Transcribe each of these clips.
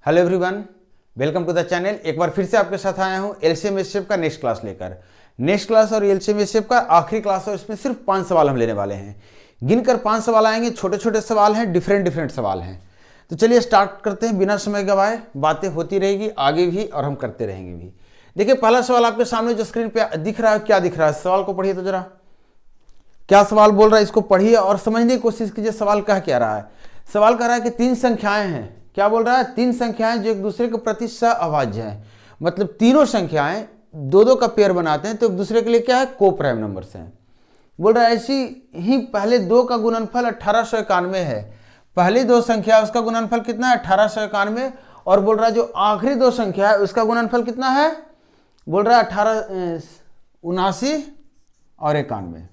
Hello everyone, welcome to the channel. एक बार फिर से आपके साथ आया हूँ एलसीएम एचसीएफ का नेक्स्ट क्लास लेकर। नेक्स्ट क्लास और एलसीएम एचसीएफ का आखिरी क्लास और इसमें सिर्फ 5 सवाल हम लेने वाले हैं। गिनकर 5 सवाल आएंगे, छोटे छोटे सवाल हैं, डिफरेंट सवाल हैं। तो चलिए स्टार्ट करते हैं बिना समय गवाए। बातें होती रहेगी आगे भी और हम करते रहेंगे भी। देखिए पहला सवाल आपके सामने जो स्क्रीन पे दिख रहा है, क्या दिख रहा है? सवाल को पढ़िए तो जरा, क्या सवाल बोल रहा है इसको पढ़िए और समझने की कोशिश कीजिए सवाल कह क्या रहा है। सवाल कह रहा है कि 3 संख्याएं हैं। क्या बोल रहा है? 3 संख्याएं जो एक दूसरे के प्रति सहअभाज्य हैं, मतलब तीनों संख्याएं दो का पेयर बनाते हैं तो एक दूसरे के लिए क्या है? को प्राइम नंबर्स हैं। बोल रहा है ऐसी ही पहले 2 का गुणनफल 1891 है। पहली 2 संख्या उसका गुणनफल कितना है? 1891। और बोल रहा है जो आखिरी 2 संख्या है उसका गुणनफल कितना है? बोल रहा है 1879 और 91।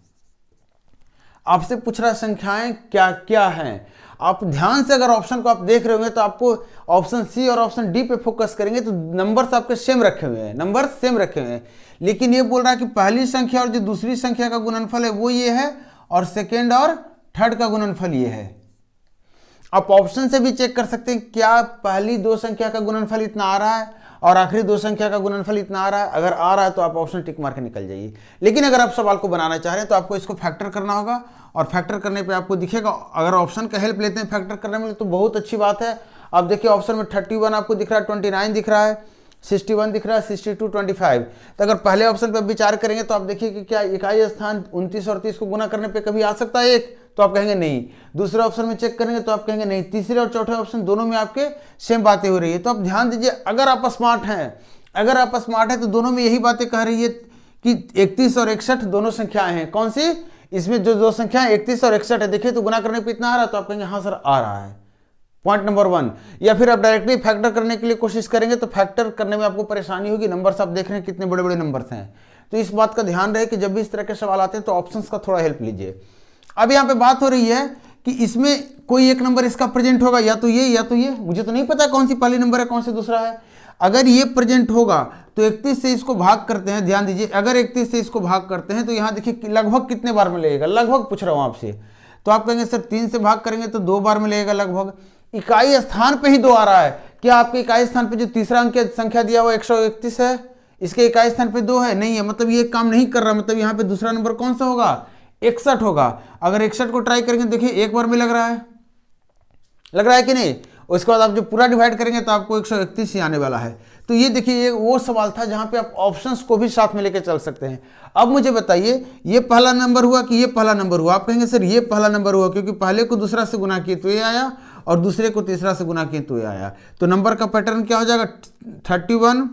आपसे पूछ रहा है संख्याएं क्या क्या हैं। आप ध्यान से अगर ऑप्शन को आप देख रहे होंगे तो आपको ऑप्शन सी और ऑप्शन डी पे फोकस करेंगे तो नंबर्स आपके सेम रखे हुए हैं, नंबर सेम रखे हुए हैं। लेकिन ये बोल रहा है कि पहली संख्या और जो दूसरी संख्या का गुणनफल है वो ये है और सेकेंड और थर्ड का गुणनफल ये है। आप ऑप्शन से भी चेक कर सकते हैं क्या पहली 2 संख्या का गुणनफल इतना आ रहा है और आखिरी 2 संख्या का गुणनफल इतना आ रहा है। अगर आ रहा है तो आप ऑप्शन टिक मार के निकल जाइए। लेकिन अगर आप सवाल को बनाना चाह रहे हैं तो आपको इसको फैक्टर करना होगा और फैक्टर करने पे आपको दिखेगा। अगर ऑप्शन का हेल्प लेते हैं फैक्टर करने में तो बहुत अच्छी बात है। आप देखिए ऑप्शन में 31 आपको दिख रहा है, 29 दिख रहा है, 61 दिख रहा है, 62, 25। तो अगर पहले ऑप्शन पर विचार करेंगे तो आप देखिए कि क्या इकाई स्थान 29 और 30 को गुना करने पे कभी आ सकता है 1? तो आप कहेंगे नहीं। दूसरे ऑप्शन में चेक करेंगे तो आप कहेंगे नहीं। तीसरे और चौथे ऑप्शन दोनों में आपके सेम बातें हो रही है। तो आप ध्यान दीजिए, अगर आप स्मार्ट हैं तो दोनों में यही बातें कह रही है कि 31 और 61 दोनों संख्याएं हैं। कौन सी? इसमें जो 2 संख्याएं 31 और 61 है, देखिए तो गुना करने पे इतना आ रहा है तो आप कहेंगे हाँ सर आ रहा है। Point number 1। या फिर आप डायरेक्टली फैक्टर करने के लिए कोशिश करेंगे तो फैक्टर करने में आपको परेशानी होगी। नंबर्स आप देख रहे हैं कितने बड़े बड़े नंबर्स हैं। तो इस बात का ध्यान रहे कि जब भी इस तरह के सवाल आते हैं तो ऑप्शंस का थोड़ा हेल्प लीजिए। अब यहाँ पे बात हो रही है कि इसमें कोई एक नंबर इसका प्रेजेंट होगा, या तो ये या तो ये। मुझे तो नहीं पता कौन सी पहली नंबर है कौन सी दूसरा है। अगर ये प्रेजेंट होगा तो 31 से इसको भाग करते हैं। ध्यान दीजिए, अगर 31 से इसको भाग करते हैं तो यहाँ देखिए लगभग कितने बार में लगेगा, लगभग पूछ रहा हूँ आपसे। तो आप कहेंगे सर 3 से भाग करेंगे तो 2 बार में लगेगा लगभग। इकाई स्थान पे ही 2 आ रहा है। क्या आपके इकाई स्थान पे जो तीसरा अंक संख्या दिया हुआ 131 है, इसके इकाई स्थान पे 2 है? नहीं है, मतलब ये काम नहीं कर रहा। मतलब यहाँ पे दूसरा नंबर कौन सा होगा? 61 होगा। अगर 61 को ट्राई करेंगे देखिए 1 बार में लग रहा है कि नहीं। उसके बाद आप जो पूरा डिवाइड करेंगे तो आपको 131 ही आने वाला है। तो ये देखिए ये वो सवाल था जहां पे आप ऑप्शंस को भी साथ में लेकर चल सकते हैं। अब मुझे बताइए ये पहला नंबर हुआ कि ये पहला नंबर हुआ? आप कहेंगे सर ये पहला नंबर हुआ क्योंकि पहले को दूसरा से गुना किए तो ये आया और दूसरे को तीसरा से गुना किए तो ये आया। तो नंबर का पैटर्न क्या हो जाएगा? 31,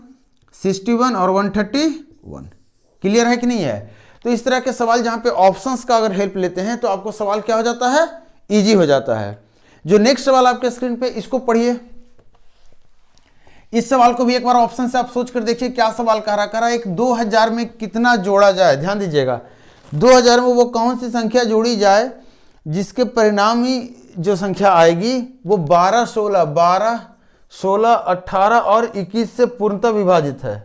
61 और 131। क्लियर है कि नहीं है? तो इस तरह के सवाल जहां पे ऑप्शंस का अगर हेल्प लेते हैं तो आपको सवाल क्या हो जाता है? इजी हो जाता है। जो नेक्स्ट सवाल आपके स्क्रीन पे इसको पढ़िए। इस सवाल को भी एक बार ऑप्शन से आप सोच कर देखिए क्या सवाल कह रहा है। एक 2000 में कितना जोड़ा जाए? ध्यान दीजिएगा, 2000 में वो कौन सी संख्या जोड़ी जाए जिसके परिणामी जो संख्या आएगी वो 12, 16, 18 और 21 से पूर्णतः विभाजित है।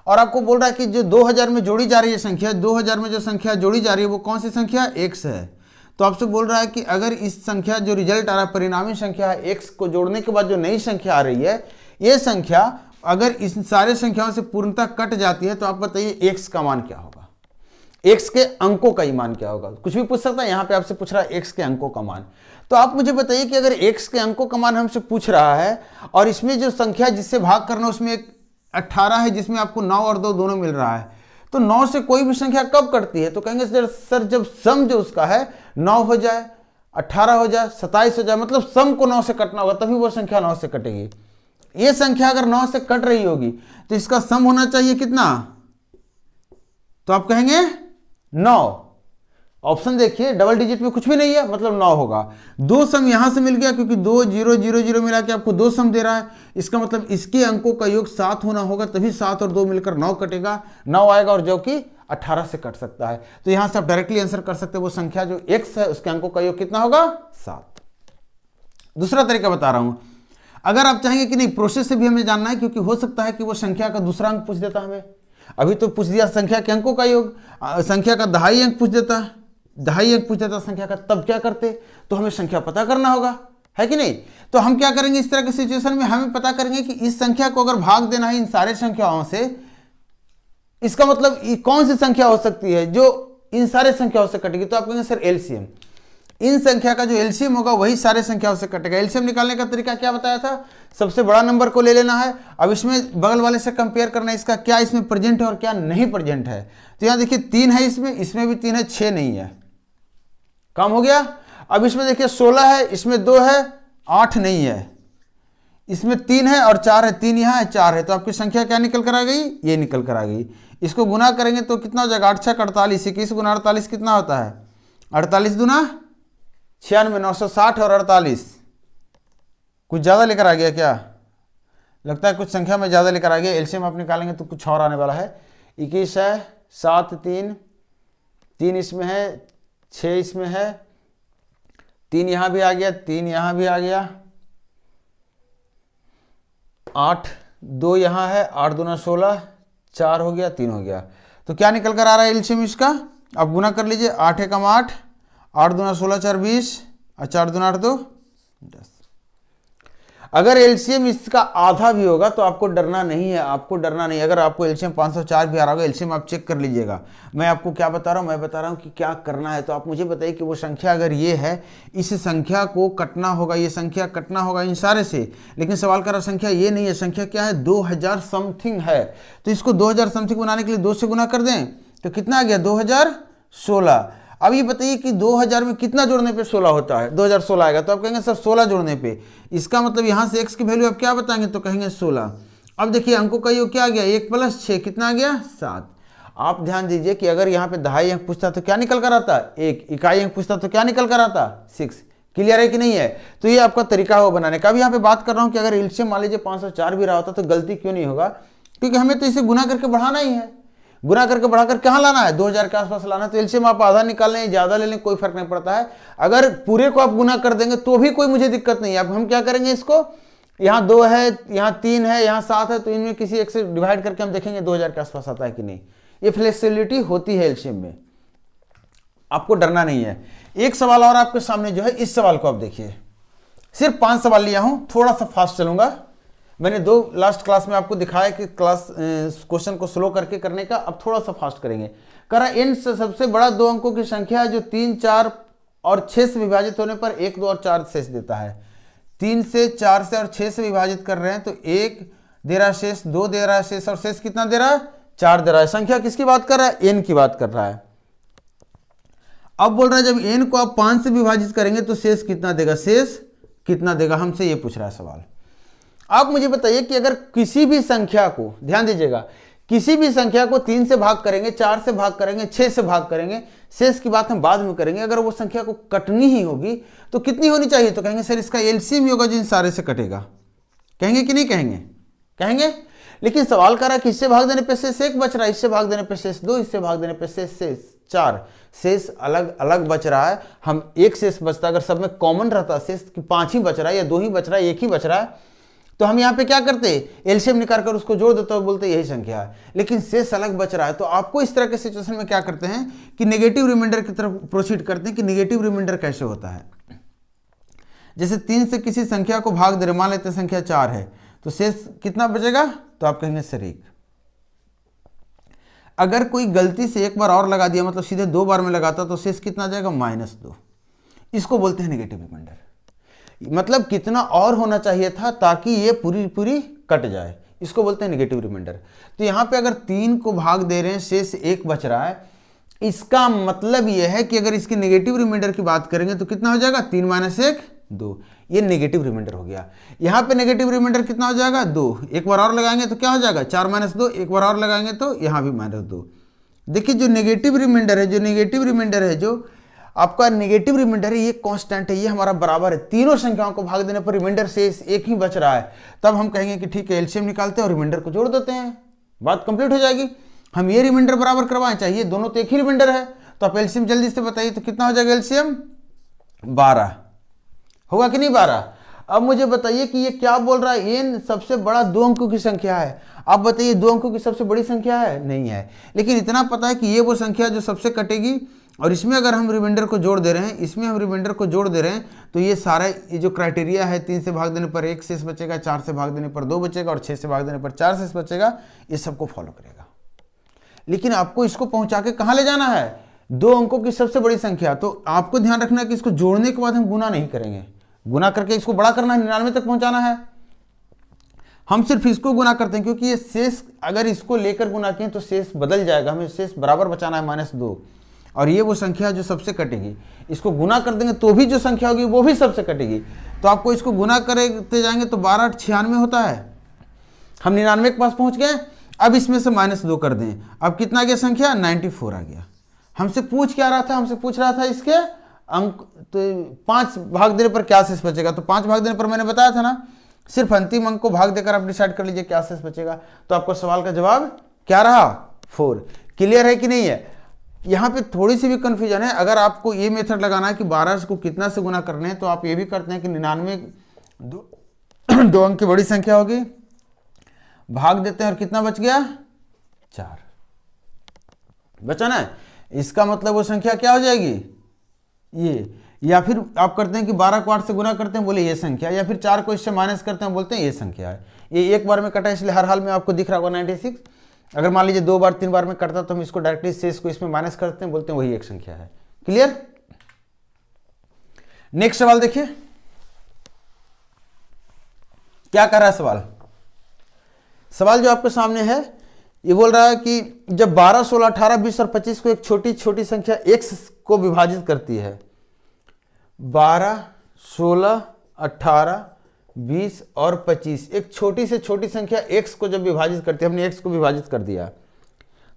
और आपको बोल रहा है कि जो 2000 में जोड़ी जा रही है संख्या, 2000 में जो संख्या जोड़ी जा रही है वो कौन सी संख्या? x है। तो आपसे बोल रहा है कि अगर इस संख्या जो रिजल्ट आ रहा है परिणामी संख्या है x को जोड़ने के बाद जो नई संख्या आ रही है, ये संख्या अगर इस सारे संख्याओं से पूर्णतः कट जाती है तो आप बताइए x का मान क्या होगा? x के अंकों का ही मान क्या होगा? कुछ भी पूछ सकता है। यहाँ पे आपसे पूछ रहा है x के अंकों का मान। तो आप मुझे बताइए कि अगर x के अंकों का मान हमसे पूछ रहा है और इसमें जो संख्या जिससे भाग करना उसमें एक 18 है जिसमें आपको 9 और 2 दोनों मिल रहा है, तो 9 से कोई भी संख्या कब कटती है? तो कहेंगे सर जब सम जो उसका है 9 हो जाए, 18 हो जाए, 27 हो जाए, मतलब सम को 9 से कटना होगा तभी वो संख्या 9 से कटेगी। ये संख्या अगर 9 से कट रही होगी तो इसका सम होना चाहिए कितना? तो आप कहेंगे 9। ऑप्शन देखिए डबल डिजिट में कुछ भी नहीं है, मतलब 9 होगा। 2 सम यहां से मिल गया क्योंकि 2 0 0 0 मिला के आपको 2 सम दे रहा है। इसका मतलब इसके अंकों का योग 7 होना होगा तभी 7 और 2 मिलकर 9 कटेगा, 9 आएगा और जो कि 18 से कट सकता है। तो यहां से आप डायरेक्टली आंसर कर सकते हैं वो संख्या जो x है उसके अंकों का योग कितना होगा? 7। दूसरा तरीका बता रहा हूं। अगर आप चाहेंगे कि नहीं प्रोसेस से भी हमें जानना है क्योंकि हो सकता है कि वो संख्या का दूसरा अंक पूछ देता हमें। अभी तो पूछ दिया संख्या के अंकों का योग, संख्या का दहाई अंक पूछ देता संख्या का, तब क्या करते? तो हमें संख्या पता करना होगा। है कि नहीं। तो हम क्या करेंगे इस तरह की सिचुएशन में, हमें पता करेंगे कि इस संख्या को अगर भाग देना है इन सारे संख्याओं से, इसका मतलब कौन सी संख्या हो सकती है जो इन सारे संख्याओं से कटेगी। तो आप कहेंगे सर एलसीएम, इन संख्या का जो एलसीएम होगा वही सारे संख्याओं से कटेगा। एलसीएम निकालने का तरीका क्या बताया था, सबसे बड़ा नंबर को ले लेना है। अब इसमें बगल वाले से कंपेयर करना है, इसका क्या इसमें प्रेजेंट है और क्या नहीं प्रेजेंट है। तो यहाँ देखिए 3 है, इसमें भी 3 है, 6 नहीं है, कम हो गया। अब इसमें देखिए 16 है, इसमें 2 है, 8 नहीं है, इसमें 3 है और 4 है, 3 यहाँ है, 4 है। तो आपकी संख्या क्या निकल कर आ गई, ये निकल कर आ गई। इसको गुना करेंगे तो कितना हो जाएगा, 8 6 48, 21 गुना 48 कितना होता है, 48 दूना 96, 960 और 48। कुछ ज़्यादा लेकर आ गया क्या, लगता है कुछ संख्या में ज़्यादा लेकर आ गया। एलसीएम आप निकालेंगे तो कुछ और आने वाला है। 21 है, 7 3 इसमें है, 6 इसमें है, 3 यहाँ भी आ गया, 3 यहाँ भी आ गया, 8 2 यहाँ है, 8 दूना 16, 4 हो गया, 3 हो गया। तो क्या निकल कर आ रहा है एलसीएम इसका, अब गुना कर लीजिए। 8 एकम 8, 8 दूना 16 4 20 और 4 दूना 8 2 10। अगर एलसीएम इसका आधा भी होगा तो आपको डरना नहीं है, आपको डरना नहीं। अगर आपको एलसीएम 504 भी आ रहा होगा, एलसीएम आप चेक कर लीजिएगा। मैं आपको क्या बता रहा हूँ, मैं बता रहा हूँ कि क्या करना है। तो आप मुझे बताइए कि वो संख्या अगर ये है, इस संख्या को कटना होगा, ये संख्या कटना होगा इन सारे से। लेकिन सवाल कर रहा संख्या ये नहीं है, संख्या क्या है, 2000 समथिंग है। तो इसको 2000 समथिंग बनाने के लिए 2 से गुना कर दें तो कितना आ गया, 2016। अब ये बताइए कि 2000 में कितना जोड़ने पे 16 होता है, 2016 आएगा। तो आप कहेंगे सर 16 जोड़ने पे, इसका मतलब यहाँ से x की वैल्यू आप क्या बताएंगे, तो कहेंगे 16। अब देखिए अंकों का योग क्या आ गया, 1 + 6 कितना आ गया, 7। आप ध्यान दीजिए कि अगर यहाँ पे दहाई अंक पूछता तो क्या निकल कर आता, 1। इकाई अंक पूछता तो क्या निकल कर आता, 6। क्लियर है कि नहीं है। तो ये आपका तरीका हो बनाने का। अब यहाँ पे बात कर रहा हूँ कि अगर एलसीएम मान लीजिए 504 भी रहा होता तो गलती क्यों नहीं होगा, क्योंकि हमें तो इसे गुना करके बढ़ाना ही है। गुना करके बढ़ाकर कहाँ लाना है, 2000 के आसपास लाना है। तो एलसीएम आप आधा निकाल लें, ज़्यादा ले लें, कोई फर्क नहीं पड़ता है। अगर पूरे को आप गुना कर देंगे तो भी कोई मुझे दिक्कत नहीं है। अब हम क्या करेंगे, इसको यहाँ 2 है, यहाँ 3 है, यहाँ 7 है, तो इनमें किसी एक से डिवाइड करके हम देखेंगे 2000 के आसपास आता है कि नहीं। ये फ्लेक्सिबिलिटी होती है एलसीएम में, आपको डरना नहीं है। एक सवाल और आपके सामने जो है, इस सवाल को आप देखिए। सिर्फ 5 सवाल लिया हूँ, थोड़ा सा फास्ट चलूंगा। मैंने 2 लास्ट क्लास में आपको दिखाया कि क्वेश्चन को स्लो करके करने का, अब थोड़ा सा फास्ट करेंगे। करा n से सबसे बड़ा 2 अंकों की संख्या है जो 3 4 और 6 से विभाजित होने पर 1 2 और 4 शेष देता है। 3 से 4 से और 6 से विभाजित कर रहे हैं तो 1 दे रहा है शेष, 2 दे रहा है शेष और शेष कितना दे रहा है, 4 दे रहा है। संख्या किसकी बात कर रहा है, n की बात कर रहा है। अब बोल रहा है जब n को आप 5 से विभाजित करेंगे तो शेष कितना देगा, शेष कितना देगा, हमसे ये पूछ रहा है सवाल। आप मुझे बताइए कि अगर किसी भी संख्या को, ध्यान दीजिएगा, किसी भी संख्या को 3 से भाग करेंगे, 4 से भाग करेंगे, 6 से भाग करेंगे, शेष की बात हम बाद में करेंगे। अगर वो संख्या को कटनी ही होगी तो कितनी होनी चाहिए, तो कहेंगे सर इसका एलसीएम होगा जो इन सारे से कटेगा। कहेंगे कि नहीं कहेंगे, कहेंगे। लेकिन सवाल कर रहा है कि इससे भाग देने पे शेष 1 बच रहा है, इससे भाग देने पे शेष 2, इससे भाग देने पे शेष 4, शेष अलग अलग बच रहा है। हम एक शेष बचता, अगर सब में कॉमन रहता शेष 5 ही बच रहा है या 2 ही बच रहा है, 1 ही बच रहा है, तो हम यहाँ पे क्या करते, एलसीएम निकाल कर उसको जोड़ देते हैं, बोलते यही संख्या है। लेकिन शेष अलग बच रहा है, तो आपको इस तरह के सिचुएशन में क्या करते हैं कि नेगेटिव रिमाइंडर की तरफ प्रोसीड करते हैं कि नेगेटिव रिमाइंडर कैसे होता है। जैसे 3 से किसी संख्या को भाग दे रहे, मान लेते हैं संख्या 4 है, तो शेष कितना बचेगा, तो आप कहेंगे सर 1। अगर कोई गलती से एक बार और लगा दिया, मतलब सीधे 2 बार में लगाता, तो शेष कितना जाएगा, -2। इसको बोलते हैं नेगेटिव रिमाइंडर। मतलब कितना और होना चाहिए था ताकि ये पूरी कट जाए, इसको बोलते हैं नेगेटिव रिमाइंडर। तो यहाँ पे अगर 3 को भाग दे रहे हैं, शेष 1 बच रहा है, इसका मतलब ये है कि अगर इसकी नेगेटिव रिमाइंडर की बात करेंगे तो कितना हो जाएगा, 3 - 1 2। ये नेगेटिव रिमाइंडर हो गया। यहाँ पे नेगेटिव रिमाइंडर कितना हो जाएगा, 2। एक बार और लगाएंगे तो क्या हो जाएगा, 4 - 2। एक बार और लगाएंगे तो यहाँ भी -2। देखिए जो नेगेटिव रिमाइंडर है, जो आपका नेगेटिव रिमाइंडर है, ये कांस्टेंट है, ये हमारा बराबर है। तीनों संख्याओं को भाग देने पर रिमाइंडर शेष 1 ही बच रहा है। तब हम कहेंगे कि ठीक है, एलसीएम निकालते हैं और रिमाइंडर को जोड़ देते हैं, बात कंप्लीट हो जाएगी। हम ये रिमाइंडर बराबर करवाएं, चाहिए दोनों तो एक ही रिमाइंडर है। तो आप एलसीएम जल्दी से बताइए, तो कितना हो जाएगा एलसीएम, 12 होगा कि नहीं, 12। अब मुझे बताइए कि ये क्या बोल रहा है, n सबसे बड़ा 2 अंकों की संख्या है। आप बताइए 2 अंकों की सबसे बड़ी संख्या है, नहीं है। लेकिन इतना पता है कि ये वो संख्या जो सबसे कटेगी, और इसमें अगर हम रिमाइंडर को जोड़ दे रहे हैं, इसमें हम रिमाइंडर को जोड़ दे रहे हैं, तो ये सारा ये जो क्राइटेरिया है 3 से भाग देने पर 1 शेष बचेगा, 4 से भाग देने पर 2 बचेगा और 6 से भाग देने पर 4 शेष बचेगा, ये सबको फॉलो करेगा। लेकिन आपको इसको पहुंचा के कहाँ ले जाना है, 2 अंकों की सबसे बड़ी संख्या। तो आपको ध्यान रखना है कि इसको जोड़ने के बाद हम गुना नहीं करेंगे, गुना करके इसको बड़ा करना है, 99 तक पहुंचाना है। हम सिर्फ इसको गुना करते हैं क्योंकि ये शेष अगर इसको लेकर गुना किए तो शेष बदल जाएगा, हमें शेष बराबर बचाना है -2, और ये वो संख्या जो सबसे कटेगी। इसको गुना कर देंगे तो भी जो संख्या होगी वो भी सबसे कटेगी। तो आपको इसको गुना करते जाएंगे तो 12 8 96 होता है। हम 99 के पास पहुंच गए। अब इसमें से -2 कर दें, अब कितना आ गया संख्या, 94 आ गया। हमसे पूछ क्या रहा था, हमसे पूछ रहा था इसके अंक, तो 5 भाग देने पर क्या शेष बचेगा। तो 5 भाग देने पर मैंने बताया था ना, सिर्फ अंतिम अंक को भाग देकर आप डिसाइड कर लीजिए क्या शेष बचेगा। तो आपको सवाल का जवाब क्या रहा, 4। क्लियर है कि नहीं है। यहाँ पे थोड़ी सी भी कंफ्यूजन है। अगर आपको ये मेथड लगाना है कि 12 को कितना से गुना करने हैं, तो आप ये भी करते हैं कि 99 दो अंक की बड़ी संख्या होगी, भाग देते हैं और कितना बच गया, 4 बचा ना। इसका मतलब वो संख्या क्या हो जाएगी, ये। या फिर आप करते हैं कि 12 को 8 से गुना करते हैं, बोले ये संख्या, या फिर 4 को इससे माइनस करते हैं, बोलते हैं ये संख्या है। ये एक बार में कटा, इसलिए हर हाल में आपको दिख रहा होगा 96। अगर मान लीजिए 2 बार 3 बार में कटता तो हम इसको डायरेक्टली शेष को इसमें माइनस करते हैं, बोलते हैं वही एक संख्या है। क्लियर। नेक्स्ट सवाल देखिए क्या कर रहा है सवाल। सवाल जो आपके सामने है ये बोल रहा है कि जब 12, 16, 18, 20 और 25 को एक छोटी छोटी संख्या x को विभाजित करती है, 12, 16, 18, 20 और 25 एक छोटी से छोटी संख्या x को जब विभाजित करती है, हमने x को विभाजित कर दिया,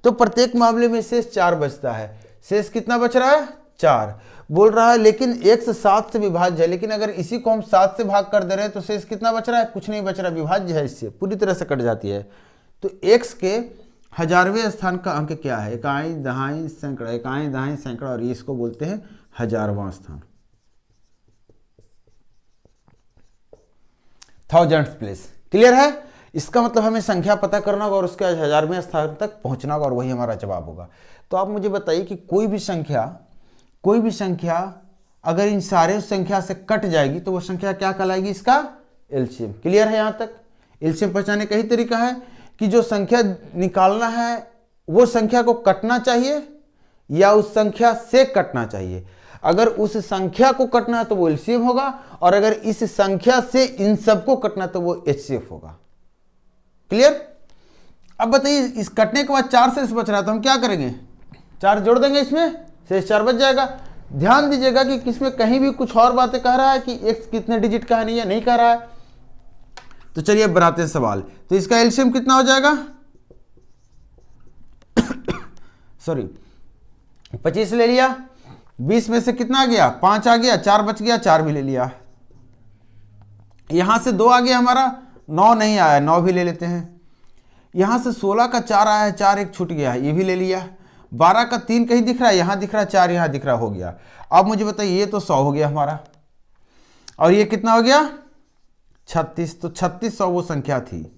तो प्रत्येक मामले में शेष 4 बचता है। शेष कितना बच रहा है, 4। बोल रहा है लेकिन x 7 से विभाज्य है, लेकिन अगर इसी को हम 7 से भाग कर दे रहे हैं तो शेष कितना बच रहा है, कुछ नहीं बच रहा, विभाज्य है, इससे पूरी तरह से कट जाती है। तो x के 1000वें स्थान का अंक क्या है, इकाई, दहाई, सैकड़ा, इकाई, दहाई, सैकड़ा, और इसको बोलते हैं 1000वां स्थान, 1000th प्लेस। क्लियर है। इसका मतलब हमें संख्या पता करना होगा और उसके 1000वें स्थान तक पहुंचना होगा और वही हमारा जवाब होगा। तो आप मुझे बताइए कि कोई भी संख्या अगर इन सारे संख्या से कट जाएगी तो वो संख्या क्या कहलाएगी, इसका एलसीएम। क्लियर है। यहां तक एलसीएम पहचानने का ही तरीका है कि जो संख्या निकालना है वो संख्या को कटना चाहिए या उस संख्या से कटना चाहिए। अगर उस संख्या को कटना है तो वो एलसीएम होगा, और अगर इस संख्या से इन सबको कटना तो वो एचसीएफ होगा। क्लियर। अब बताइए इस कटने के बाद 4 शेष बच रहा है तो हम क्या करेंगे, 4 जोड़ देंगे, इसमें शेष 4 बच जाएगा। ध्यान दीजिएगा कि किसमें कहीं भी कुछ और बातें कह रहा है कि x कितने डिजिट का है, नहीं कह रहा है। तो चलिए अब बनाते हैं सवाल। तो इसका एलसीएम कितना हो जाएगा, सॉरी 25 ले लिया, 20 में से कितना आ गया, 5 आ गया, 4 बच गया, 4 भी ले लिया। यहां से 2 आ गया हमारा, 9 नहीं आया, 9 भी ले लेते हैं। यहां से 16 का 4 आया है, 4 एक छूट गया है, ये भी ले लिया। 12 का 3 कहीं दिख रहा है, यहां दिख रहा है, 4 यहां दिख रहा, हो गया। अब मुझे बताइए ये तो 100 हो गया हमारा, और ये कितना हो गया 36। तो 3600 वो संख्या थी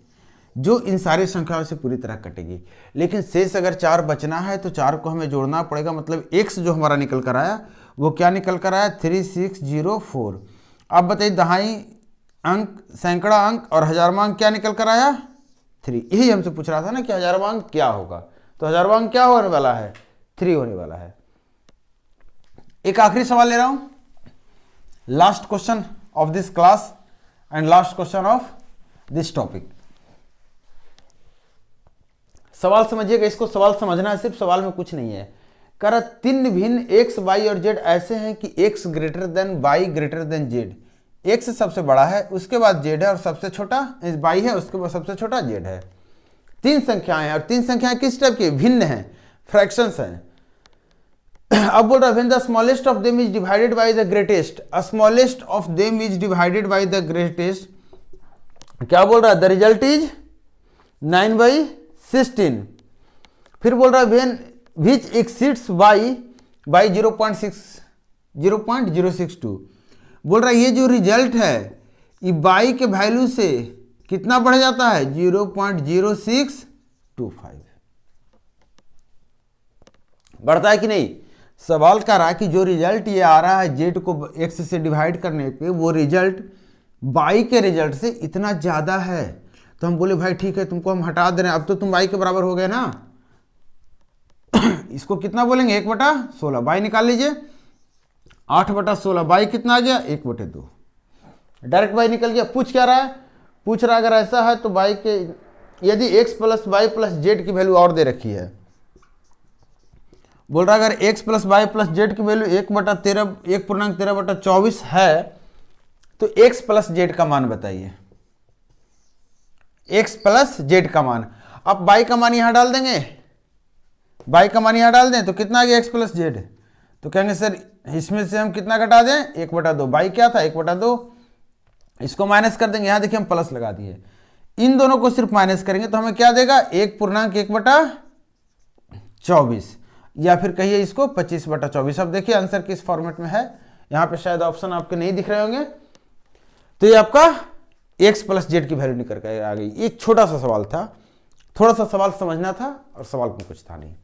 जो इन सारी संख्याओं से पूरी तरह कटेगी। लेकिन शेष अगर 4 बचना है तो 4 को हमें जोड़ना पड़ेगा, मतलब x जो हमारा निकल कर आया वो क्या निकल कर आया, 3604। अब बताइए दहाई अंक, सैकड़ा अंक और 1000वां अंक क्या निकल कर आया, 3। यही हमसे पूछ रहा था ना कि 1000वां अंक क्या होगा। तो 1000वां अंक क्या होने वाला है, 3 होने वाला है। एक आखिरी सवाल ले रहा हूं, last question of this class and last question of this topic. सवाल समझिएगा, इसको सवाल समझना है, सिर्फ सवाल में कुछ नहीं है। कह रहा 3 भिन्न x, y और z ऐसे हैं कि x greater than y greater than z। x सबसे बड़ा है, उसके बाद z है और सबसे छोटा y है, उसके बाद सबसे छोटा z है। 3 संख्याएं हैं और 3 संख्याएं किस टाइप की, भिन्न हैं, फ्रैक्शंस हैं। अब बोल रहा when the smallest of them is divided by the greatest, smallest of them is divided by the greatest, क्या बोल रहा है, द रिजल्ट इज 9/16। फिर बोल रहा है when which exceeds y by 0.062। बोल रहा है ये जो रिजल्ट है ये y के वैल्यू से कितना बढ़ जाता है, 0.0625 बढ़ता है कि नहीं। सवाल कह रहा है कि जो रिजल्ट ये आ रहा है जेड को एक्स से डिवाइड करने पे वो रिजल्ट वाई के रिजल्ट से इतना ज़्यादा है। तो हम बोले भाई ठीक है, तुमको हम हटा दे रहे हैं, अब तो तुम वाई के बराबर हो गए ना। इसको कितना बोलेंगे 1/16, वाई निकाल लीजिए, 8/16, वाई कितना आ गया 1/2, डायरेक्ट वाई निकल गया। पूछ क्या रहा है, पूछ रहा है अगर ऐसा है तो वाई के यदि x plus y plus z की वैल्यू और दे रखी है, बोल रहा है अगर x plus y plus z की वैल्यू 1/13 है तो एक्स प्लस जेड का मान बताइए, एक्स प्लस जेड का मान। अब वाई का मान यहां डाल देंगे, वाई का मान यहां डाल दें तो कितना आ गया एक्स प्लस जेड। तो कहेंगे सर इसमें से हम कितना घटा दें 1/2, वाई क्या था 1/2, इसको माइनस कर देंगे, यहां देखिए हम प्लस लगा दिए, इन दोनों को सिर्फ माइनस करेंगे तो हमें क्या देगा 1/1/24, या फिर कहिए इसको 25/24। अब देखिए आंसर किस फॉर्मेट में है, यहां पे शायद ऑप्शन आपके नहीं दिख रहे होंगे। तो ये आपका एक्स प्लस जेड की वैल्यू निकल कर आ गई। एक छोटा सा सवाल था, थोड़ा सा सवाल समझना था और सवाल में कुछ था नहीं।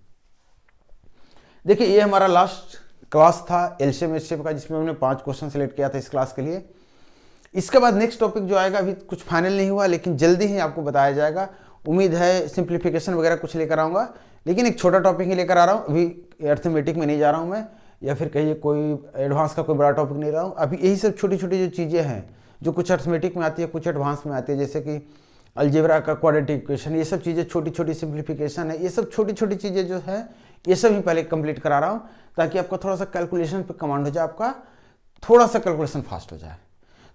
देखिए ये हमारा लास्ट क्लास था एलसीएम एचसीएफ का, जिसमें हमने 5 क्वेश्चन सेलेक्ट किया था इस क्लास के लिए। इसके बाद नेक्स्ट टॉपिक जो आएगा अभी कुछ फाइनल नहीं हुआ, लेकिन जल्दी ही आपको बताया जाएगा। उम्मीद है सिंप्लीफिकेशन वगैरह कुछ लेकर आऊँगा, लेकिन एक छोटा टॉपिक ही लेकर आ रहा हूँ। अभी अर्थमेटिक में नहीं जा रहा हूँ मैं, या फिर कहिए कोई एडवांस का कोई बड़ा टॉपिक नहीं रहा हूँ। अभी यही सब छोटी छोटी जो चीज़ें हैं जो कुछ अर्थमेटिक में आती है, कुछ एडवांस में आती है, जैसे कि अलजेब्रा का क्वाड्रेटिक इक्वेशन, ये सब चीज़ें छोटी छोटी सिंप्लीफिकेशन है, ये सब छोटी छोटी चीज़ें जो है ये सब ही पहले कंप्लीट करा रहा हूँ, ताकि आपका थोड़ा सा कैलकुलेशन पे कमांड हो जाए, आपका थोड़ा सा कैलकुलेशन फास्ट हो जाए।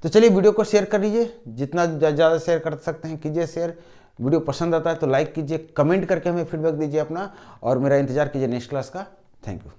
तो चलिए वीडियो को शेयर कर लीजिए, जितना ज़्यादा शेयर कर सकते हैं कीजिए शेयर। वीडियो पसंद आता है तो लाइक कीजिए, कमेंट करके हमें फीडबैक दीजिए अपना, और मेरा इंतजार कीजिए नेक्स्ट क्लास का। Thank you.